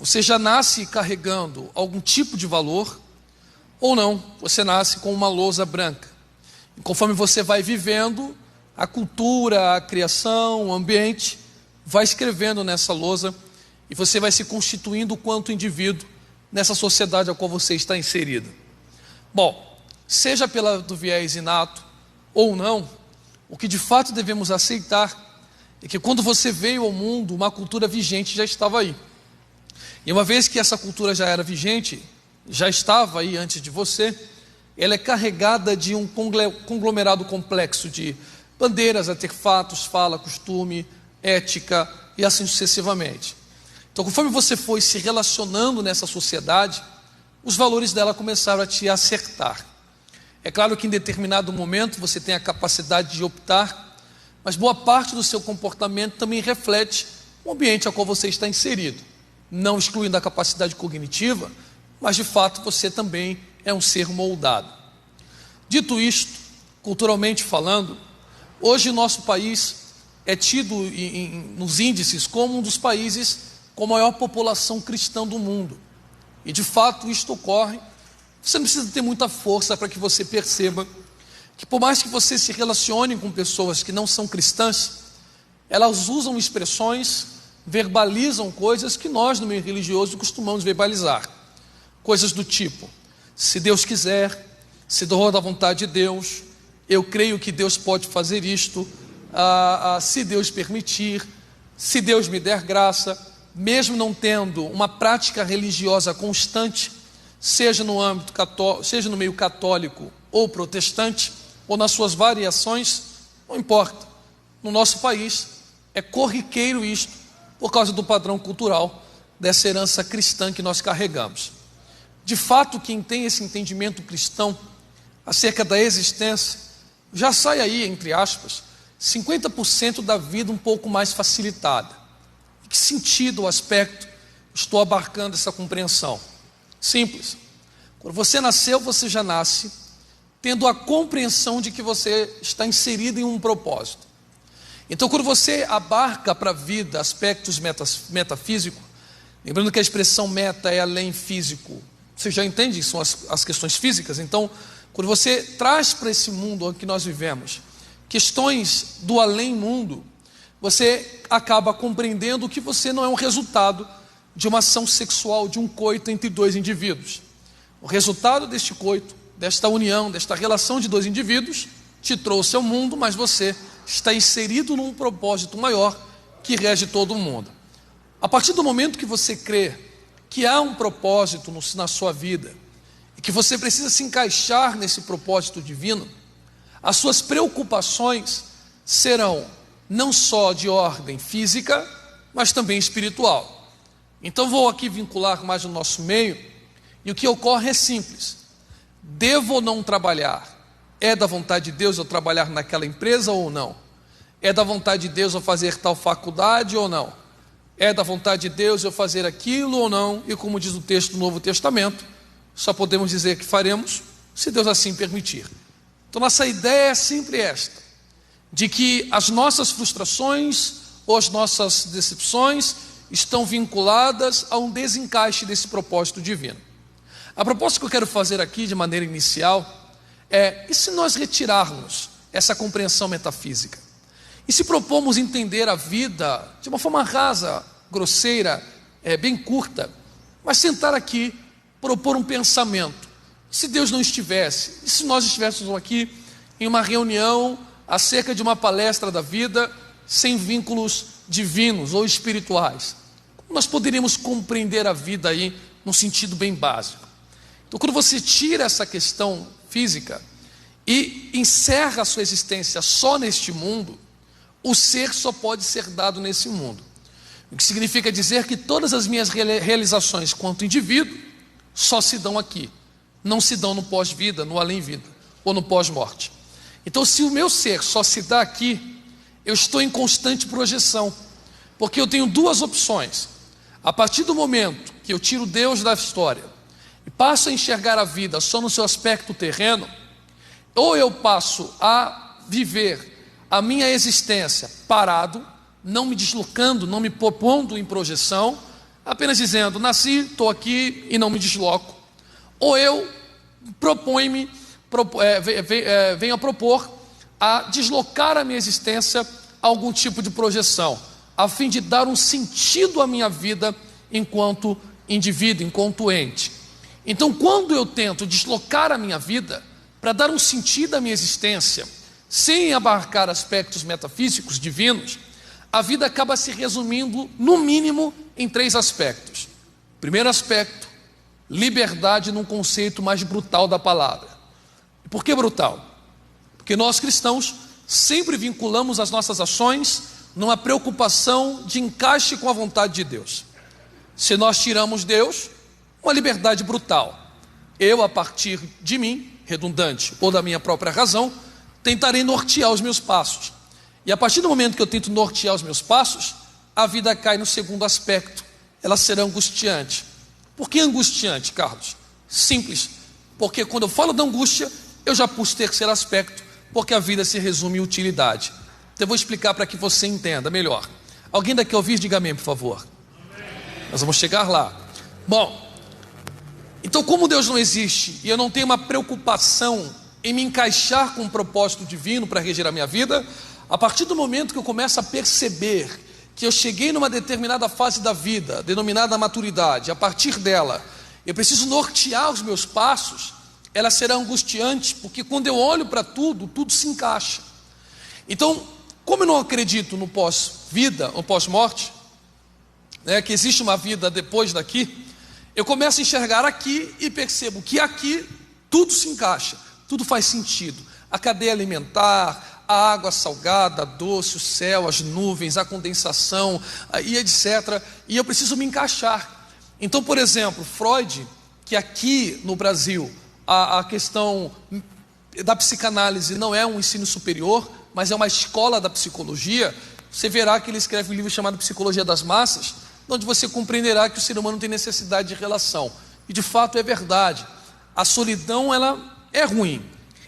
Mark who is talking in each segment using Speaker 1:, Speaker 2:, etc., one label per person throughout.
Speaker 1: Você já nasce carregando algum tipo de valor ou não, você nasce com uma lousa branca. E conforme você vai vivendo, a cultura, a criação, o ambiente vai escrevendo nessa lousa e você vai se constituindo quanto indivíduo nessa sociedade a qual você está inserido. Bom, seja do viés inato ou não, o que de fato devemos aceitar é que quando você veio ao mundo, uma cultura vigente já estava aí. E uma vez que essa cultura já era vigente, já estava aí antes de você, ela é carregada de um conglomerado complexo de bandeiras, artefatos, fala, costume, ética e assim sucessivamente. Então, conforme você foi se relacionando nessa sociedade, os valores dela começaram a te acertar. É claro que em determinado momento você tem a capacidade de optar, mas boa parte do seu comportamento também reflete o ambiente ao qual você está inserido, não excluindo a capacidade cognitiva, mas de fato você também é um ser moldado. Dito isto, culturalmente falando, hoje o nosso país é tido nos índices como um dos países com a maior população cristã do mundo. E de fato isto ocorre. Você não precisa ter muita força para que você perceba que por mais que você se relacione com pessoas que não são cristãs, elas usam expressões, verbalizam coisas que nós no meio religioso costumamos verbalizar. Coisas do tipo: se Deus quiser, se for da vontade de Deus, eu creio que Deus pode fazer isto, se Deus permitir, se Deus me der graça. Mesmo não tendo uma prática religiosa constante, seja no âmbito católico, seja no meio católico ou protestante, ou nas suas variações, não importa. No nosso país é corriqueiro isto, por causa do padrão cultural dessa herança cristã que nós carregamos. De fato, quem tem esse entendimento cristão acerca da existência, já sai aí, entre aspas, 50% da vida um pouco mais facilitada. Em que sentido, aspecto, estou abarcando essa compreensão? Simples. Quando você nasceu, você já nasce tendo a compreensão de que você está inserido em um propósito. Então, quando você abarca para a vida aspectos metafísicos, lembrando que a expressão meta é além físico, você já entende que são as questões físicas. Então, quando você traz para esse mundo em que nós vivemos questões do além-mundo, você acaba compreendendo que você não é um resultado de uma ação sexual, de um coito entre dois indivíduos. O resultado deste coito, desta união, desta relação de dois indivíduos, te trouxe ao mundo, mas você está inserido num propósito maior que rege todo o mundo. A partir do momento que você crê que há um propósito na sua vida e que você precisa se encaixar nesse propósito divino, as suas preocupações serão não só de ordem física, mas também espiritual. Então vou aqui vincular mais o nosso meio, e o que ocorre é simples: devo ou não trabalhar? É da vontade de Deus eu trabalhar naquela empresa ou não? É da vontade de Deus eu fazer tal faculdade ou não? É da vontade de Deus eu fazer aquilo ou não? E como diz o texto do Novo Testamento, só podemos dizer que faremos se Deus assim permitir. Então nossa ideia é sempre esta, de que as nossas frustrações ou as nossas decepções estão vinculadas a um desencaixe desse propósito divino. A proposta que eu quero fazer aqui de maneira inicial é: e se nós retirarmos essa compreensão metafísica? E se propomos entender a vida de uma forma rasa, grosseira, bem curta, mas sentar aqui, propor um pensamento? Se Deus não estivesse, e se nós estivéssemos aqui em uma reunião acerca de uma palestra da vida, sem vínculos divinos ou espirituais, como nós poderíamos compreender a vida aí num sentido bem básico? Então, quando você tira essa questão física e encerra a sua existência só neste mundo, o ser só pode ser dado nesse mundo. O que significa dizer que todas as minhas realizações quanto indivíduo só se dão aqui, não se dão no pós-vida, no além-vida ou no pós-morte. Então, se o meu ser só se dá aqui, eu estou em constante projeção, porque eu tenho duas opções. A partir do momento que eu tiro Deus da história e passo a enxergar a vida só no seu aspecto terreno, ou eu passo a viver a minha existência parado, não me deslocando, não me propondo em projeção, apenas dizendo, nasci, estou aqui e não me desloco. Ou eu venho a propor a deslocar a minha existência a algum tipo de projeção, a fim de dar um sentido à minha vida enquanto indivíduo, enquanto ente. Então, quando eu tento deslocar a minha vida para dar um sentido à minha existência, sem abarcar aspectos metafísicos divinos, a vida acaba se resumindo, no mínimo, em 3 aspectos. Primeiro aspecto, liberdade num conceito mais brutal da palavra. Por que brutal? Porque nós cristãos sempre vinculamos as nossas ações numa preocupação de encaixe com a vontade de Deus. Se nós tiramos Deus, uma liberdade brutal. Eu, a partir de mim, redundante, ou da minha própria razão, tentarei nortear os meus passos. E a partir do momento que eu tento nortear os meus passos, a vida cai no segundo aspecto. Ela será angustiante. Por que angustiante, Carlos? Simples. Porque quando eu falo da angústia, eu já pus terceiro aspecto, porque a vida se resume em utilidade. Então eu vou explicar para que você entenda melhor. Alguém daqui ouvir, diga amém, por favor. Amém. Nós vamos chegar lá. Bom, então como Deus não existe e eu não tenho uma preocupação em me encaixar com um propósito divino para reger a minha vida, a partir do momento que eu começo a perceber que eu cheguei numa determinada fase da vida, denominada maturidade, a partir dela, eu preciso nortear os meus passos, ela será angustiante, porque quando eu olho para tudo, tudo se encaixa. Então, como eu não acredito no pós-vida, ou pós-morte, que existe uma vida depois daqui, eu começo a enxergar aqui e percebo que aqui tudo se encaixa, tudo faz sentido. A cadeia alimentar, a água salgada, a doce, o céu, as nuvens, a condensação, e etc. E eu preciso me encaixar. Então, por exemplo, Freud, que aqui no Brasil a questão da psicanálise não é um ensino superior, mas é uma escola da psicologia, você verá que ele escreve um livro chamado Psicologia das Massas, onde você compreenderá que o ser humano tem necessidade de relação. E de fato é verdade. A solidão, ela é ruim.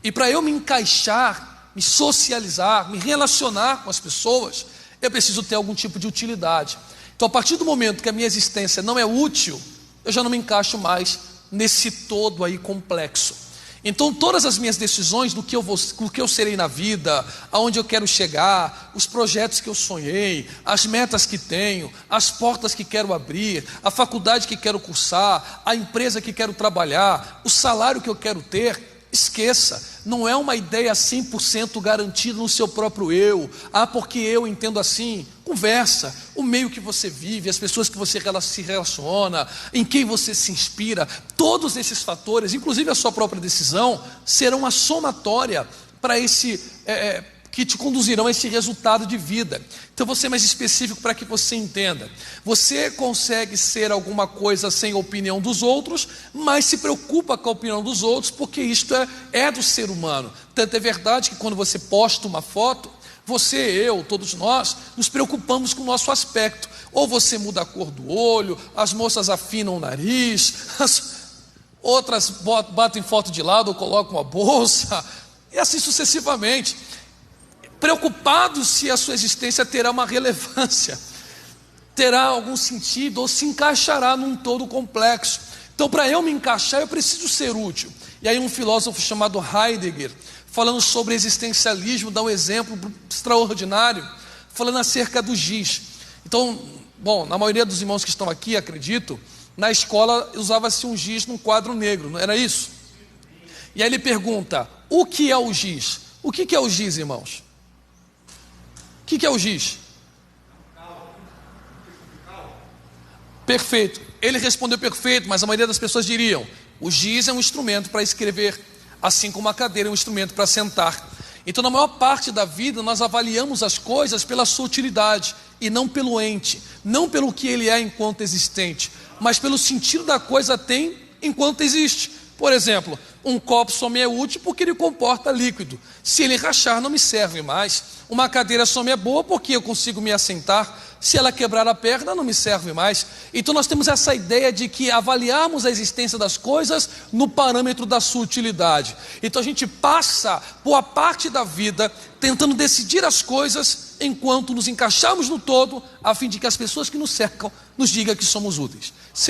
Speaker 1: E para eu me encaixar, me socializar, me relacionar com as pessoas, eu preciso ter algum tipo de utilidade. Então, a partir do momento que a minha existência não é útil, eu já não me encaixo mais nesse todo aí complexo. Então, todas as minhas decisões do que eu serei na vida, aonde eu quero chegar, os projetos que eu sonhei, as metas que tenho, as portas que quero abrir, a faculdade que quero cursar, a empresa que quero trabalhar, o salário que eu quero ter, esqueça, não é uma ideia 100% garantida no seu próprio eu. Porque eu entendo assim. Conversa, o meio que você vive, as pessoas que você se relaciona, em quem você se inspira, todos esses fatores, inclusive a sua própria decisão, serão a somatória para que te conduzirão a esse resultado de vida. Então vou ser mais específico para que você entenda. Você consegue ser alguma coisa sem a opinião dos outros, mas se preocupa com a opinião dos outros, porque isto é do ser humano. Tanto é verdade que quando você posta uma foto, você, eu, todos nós, nos preocupamos com o nosso aspecto. Ou você muda a cor do olho, as moças afinam o nariz, as outras batem foto de lado ou colocam a bolsa, e assim sucessivamente. Preocupados se a sua existência terá uma relevância, terá algum sentido ou se encaixará num todo complexo. Então, para eu me encaixar, eu preciso ser útil. E aí um filósofo chamado Heidegger, falando sobre existencialismo, dá um exemplo extraordinário, falando acerca do giz. Então, na maioria dos irmãos que estão aqui, acredito, na escola usava-se um giz num quadro negro, não era isso? E aí ele pergunta, o que é o giz? O que é o giz, irmãos? O que é o giz? Perfeito. Ele respondeu perfeito, mas a maioria das pessoas diriam, o giz é um instrumento para escrever, assim como a cadeira é um instrumento para sentar. Então, na maior parte da vida, nós avaliamos as coisas pela sua utilidade, e não pelo ente, não pelo que ele é enquanto existente, mas pelo sentido da coisa tem enquanto existe. Por exemplo, um copo só me é útil porque ele comporta líquido. Se ele rachar, não me serve mais. Uma cadeira só me é boa porque eu consigo me assentar. Se ela quebrar a perna, não me serve mais. Então nós temos essa ideia de que avaliarmos a existência das coisas no parâmetro da sua utilidade. Então a gente passa boa parte da vida tentando decidir as coisas enquanto nos encaixamos no todo, a fim de que as pessoas que nos cercam nos digam que somos úteis.